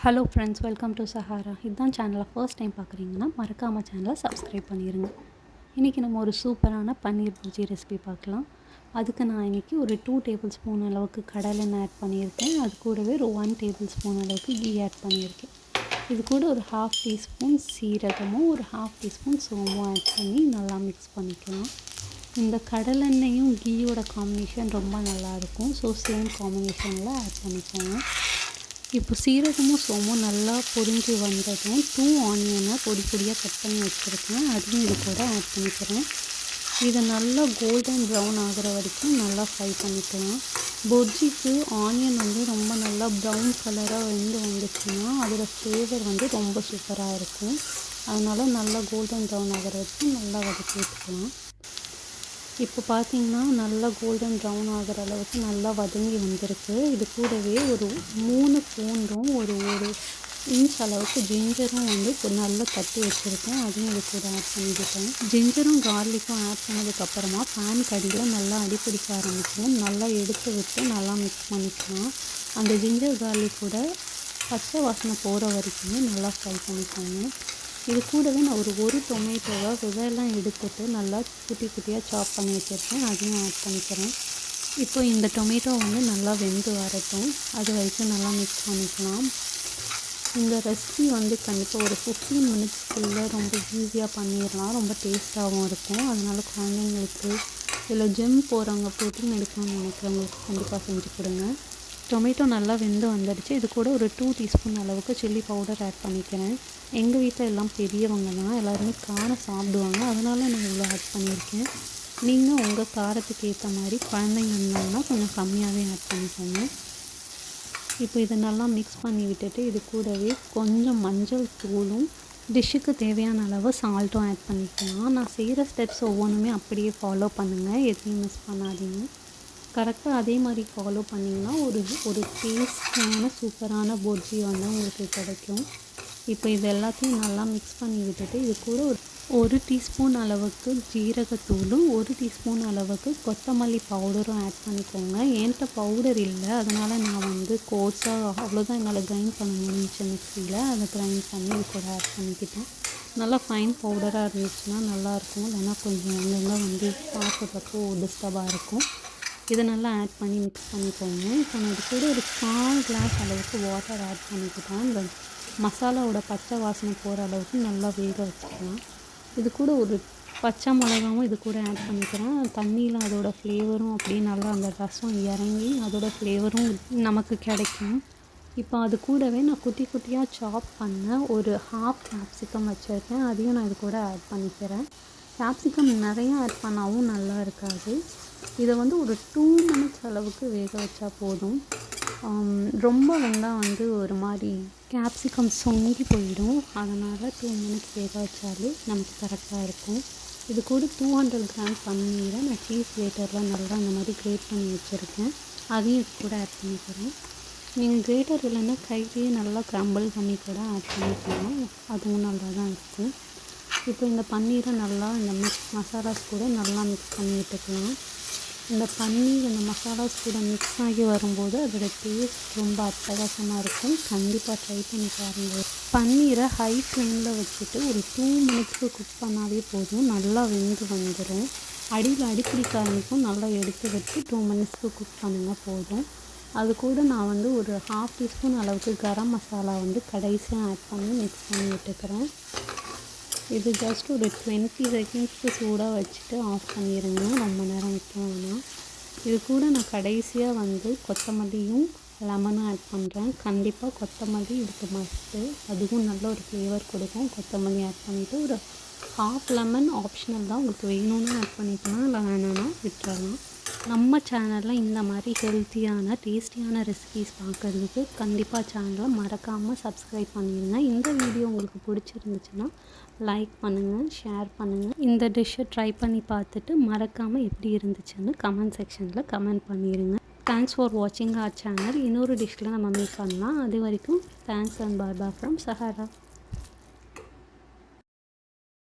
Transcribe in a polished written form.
Hello friends, welcome to Sahara. இதுதான் சேனலை first time பார்க்குறீங்கன்னா மறக்காமல் சேனலை சப்ஸ்கிரைப் பண்ணிடுங்க. இன்றைக்கி நம்ம ஒரு சூப்பரான பன்னீர் புர்ஜி ரெசிபி பார்க்கலாம். அதுக்கு நான் இன்றைக்கி ஒரு 2 டேபிள் ஸ்பூன் அளவுக்கு கடலெண்ணெய் ஆட் பண்ணியிருக்கேன். அது கூடவே ஒரு 1 டேபிள் ஸ்பூன் அளவுக்கு கீ ஆட் பண்ணியிருக்கேன். இது கூட ஒரு 1/2 டீஸ்பூன் சீரகமும் ஒரு 1/2 டீஸ்பூன் சோம்பும் ஆட் பண்ணி நல்லா மிக்ஸ் பண்ணிக்கலாம். இந்த கடலெண்ணெயும் கீயோட காம்பினேஷன் ரொம்ப நல்லாயிருக்கும். ஸோ சேம் காம்பினேஷனில் ஆட் பண்ணிக்கோங்க. இப்போ சீரகமும் சோம்பும் நல்லா பொரிஞ்சு வந்ததும் 2 ஆனியனை பொடி பொடியாக கட் பண்ணி வச்சுருக்கேன். அதையும் இது கூட ஆட் பண்ணிக்கிறேன். இதை நல்லா கோல்டன் ப்ரௌன் ஆகிற வரைக்கும் நல்லா ஃப்ரை பண்ணிக்கலாம். புர்ஜிக்கு ஆனியன் ரொம்ப நல்லா ப்ரௌன் கலராக வந்துச்சுன்னா அதோடய ஃப்ளேவர் ரொம்ப சூப்பராக இருக்கும். அதனால் நல்லா கோல்டன் ப்ரௌன் ஆகிற வரைக்கும் நல்லா வதக்கி விட்டுக்கலாம். இப்போ பார்த்திங்கன்னா நல்லா கோல்டன் ப்ரௌன் ஆகிற அளவுக்கு நல்லா வதங்கி வந்திருக்கு. இது கூடவே ஒரு 3 பூண்டும் ஒரு இன்ச் அளவுக்கு ஜிஞ்சரும் நல்லா தட்டி வச்சுருக்கேன். அதையும் இது கூட ஆட் பண்ணிக்கிட்டேன். ஜிஞ்சரும் கார்லிக்கும் ஆட் பண்ணதுக்கப்புறமா பேன் கடியில் நல்லா அடிப்பிடிக்க ஆரம்பிக்கும். நல்லா எடுத்து விட்டு நல்லா மிக்ஸ் பண்ணிக்கலாம். அந்த ஜிஞ்சர் கார்லிக் கூட பச்சை வாசனை போகிற வரைக்குமே நல்லா ஃப்ரை பண்ணிக்கோங்க. இது கூடவே நான் ஒரு டொமேட்டோவை விதையெல்லாம் எடுத்துகிட்டு நல்லா குட்டி குட்டியாக சாப் பண்ணி வச்சுருக்கேன். அதையும் ஆட் பண்ணிக்கிறேன். இப்போ இந்த டொமேட்டோ நல்லா வெந்து வரட்டும். அது வரைக்கும் நல்லா மிக்ஸ் பண்ணிக்கலாம். இந்த ரெசிபி கண்டிப்பாக ஒரு 15 மினிட்ஸ்க்குள்ளே ரொம்ப ஈஸியாக பண்ணிடலாம். ரொம்ப டேஸ்ட்டாகவும் இருக்கும். அதனால் குழந்தைங்களுக்கு இல்லை ஜிம் போகிறவங்க ப்ரோட்டீன் எடுக்கணும்னு நினைக்கிறவங்களுக்கு கண்டிப்பாக செஞ்சு கொடுங்க. டொமேட்டோ நல்லா வெந்து வந்துடுச்சு. இது கூட ஒரு 2 டீஸ்பூன் அளவுக்கு சில்லி பவுடர் ஆட் பண்ணிக்கிறேன். எங்கள் வீட்டில் எல்லாம் பெரியவங்க தான், எல்லாருமே காரம் சாப்பிடுவாங்க. அதனால் நான் இவ்வளோ ஆட் பண்ணியிருக்கேன். நீங்கள் உங்கள் காரத்துக்கு ஏற்ற மாதிரி குழந்தைங்க இருந்தாங்கன்னா கொஞ்சம் கம்மியாகவே ஆட் பண்ணிக்கோங்க. இப்போ இதை நல்லா மிக்ஸ் பண்ணி விட்டுட்டு இது கூடவே கொஞ்சம் மஞ்சள் தூளும் டிஷ்ஷுக்கு தேவையான அளவு சால்ட்டும் ஆட் பண்ணிக்கலாம். நான் செய்கிற ஸ்டெப்ஸ் ஒவ்வொன்றுமே அப்படியே ஃபாலோ பண்ணுங்கள், எதையும் மிஸ் பண்ணாதீங்க. கரெக்டாக அதே மாதிரி ஃபாலோ பண்ணிங்கன்னா ஒரு டேஸ்டியான சூப்பரான புர்ஜி உங்களுக்கு கிடைக்கும். இப்போ இது எல்லாத்தையும் நல்லா மிக்ஸ் பண்ணி விட்டுட்டு இது கூட ஒரு டீஸ்பூன் அளவுக்கு ஜீரகத்தூளும் 1 டீஸ்பூன் அளவுக்கு கொத்தமல்லி பவுடரும் ஆட் பண்ணிக்கோங்க. என்கிட்ட பவுடர் இல்லை, அதனால் நான் கோர்ஸாக அவ்வளோதான் என்னால் கிரைண்ட் பண்ண முடிஞ்சிச்சு மிக்ஸியில். அதை கிரைண்ட் பண்ணி இது கூட ஆட் பண்ணிக்கிட்டேன். நல்லா ஃபைன் பவுடராக இருந்துச்சுன்னா நல்லாயிருக்கும். இல்லைன்னா கொஞ்சம் அங்கங்கே சாப்பிட்றப்போ டிஸ்டர்பாக இருக்கும். இதை நல்லா ஆட் பண்ணி மிக்ஸ் பண்ணிக்கோங்க. இப்போ நான் இது கூட ஒரு 1/4 கிளாஸ் அளவுக்கு வாட்டர் ஆட் பண்ணிக்கிட்டேன். இந்த மசாலாவோட பச்சை வாசனை போகிற அளவுக்கு நல்லா வேக வச்சுக்கலாம். இது கூட ஒரு பச்சை மிளகாவும் இது கூட ஆட் பண்ணிக்கிறேன். தண்ணியில் அதோட ஃப்ளேவரும் அப்படியே நல்லா அந்த ரசம் இறங்கி அதோட ஃப்ளேவரும் நமக்கு கிடைக்கும். இப்போ அது கூடவே நான் குட்டி குட்டியாக சாப் பண்ண ஒரு 1/2 கேப்சிகம் வச்சுருக்கேன். அதையும் நான் இது கூட ஆட் பண்ணிக்கிறேன். கேப்சிகம் நிறையா ஆட் பண்ணாவும் நல்லா இருக்காது. இதை ஒரு 2 மினிட்ஸ் அளவுக்கு வேக வச்சா போதும். ரொம்ப வெந்தால் ஒரு மாதிரி கேப்சிகம் சொங்கி போயிடும். அதனால் 2 மினிட்ஸ் வேக வச்சாலே நமக்கு கரெக்டாக இருக்கும். இது கூட 200 கிராம் பன்னீரை நான் சீஸ் கிரேட்டரில் நல்லா அந்த மாதிரி கிரேட் பண்ணி வச்சுருக்கேன். அதையும் இது கூட ஆட் பண்ணிக்கிறேன். நீங்கள் கிரேட்டர் இல்லைன்னா கையிலேயே நல்லா க்ரம்பிள் பண்ணி கூட ஆட் பண்ணிக்கலாம். அதுவும் நல்லா தான் இருக்கும். இப்போ இந்த பன்னீரை நல்லா இந்த மசாலாஸ் கூட நல்லா மிக்ஸ் பண்ணி விட்டுக்கலாம். இந்த பன்னீர் இந்த மசாலாஸ் கூட மிக்ஸ் ஆகி வரும்போது அதோட டேஸ்ட் ரொம்ப அட்டகாசமாக இருக்கும். கண்டிப்பாக ட்ரை பண்ணி பாருங்கள். பன்னீரை ஹை ஃப்ளேமில் வச்சுட்டு ஒரு 2 மினிட்ஸ்க்கு குக் பண்ணாவே போதும். நல்லா வெந்து வந்துடும். அடியில் அடிப்பிடிக்க ஆரம்பிக்கும். நல்லா எடுத்து வச்சு 2 மினிட்ஸ்க்கு குக் பண்ணுங்கள் போதும். அது கூட நான் ஒரு 1/2 டீஸ்பூன் அளவுக்கு கரம் மசாலா கடைசியாக ஆட் பண்ணி மிக்ஸ் பண்ணி விட்டுக்கிறேன். இது ஜஸ்ட் ஒரு 20 செகண்ட்ஸ்க்கு சூடாக வச்சுட்டு ஆஃப் பண்ணிடுங்க. ரொம்ப நேரம் வைக்க வேணாம். இது கூட நான் கடைசியாக கொத்தமல்லியும் லெமனும் ஆட் பண்ணுறேன். கண்டிப்பாக கொத்தமல்லி இதுக்கு மஸ்ட்டு. அதுவும் நல்ல ஒரு ஃப்ளேவர் கொடுக்கும். கொத்தமல்லி ஆட் பண்ணிவிட்டு ஒரு 1/2 லெமன் ஆப்ஷனல் தான், உங்களுக்கு வேணும்னு ஆட் பண்ணிக்கலாம், இல்லை வேணான்னா விட்டுறலாம். நம்ம சேனலில் இந்த மாதிரி ஹெல்த்தியான டேஸ்டியான ரெசிபீஸ் பார்க்குறதுக்கு கண்டிப்பாக சேனலை மறக்காமல் சப்ஸ்கிரைப் பண்ணிடுங்க. இந்த வீடியோ உங்களுக்கு பிடிச்சிருந்துச்சுன்னா லைக் பண்ணுங்கள், ஷேர் பண்ணுங்கள். இந்த டிஷ்ஷை ட்ரை பண்ணி பார்த்துட்டு மறக்காமல் எப்படி இருந்துச்சுன்னு கமெண்ட் செக்ஷனில் கமெண்ட் பண்ணிடுங்க. தேங்க்ஸ் ஃபார் வாட்சிங் அவர் சேனல். இன்னொரு டிஷ்ஷில் நம்ம மீட் பண்ணலாம். அது வரைக்கும் thanks and bye bye from Sahara.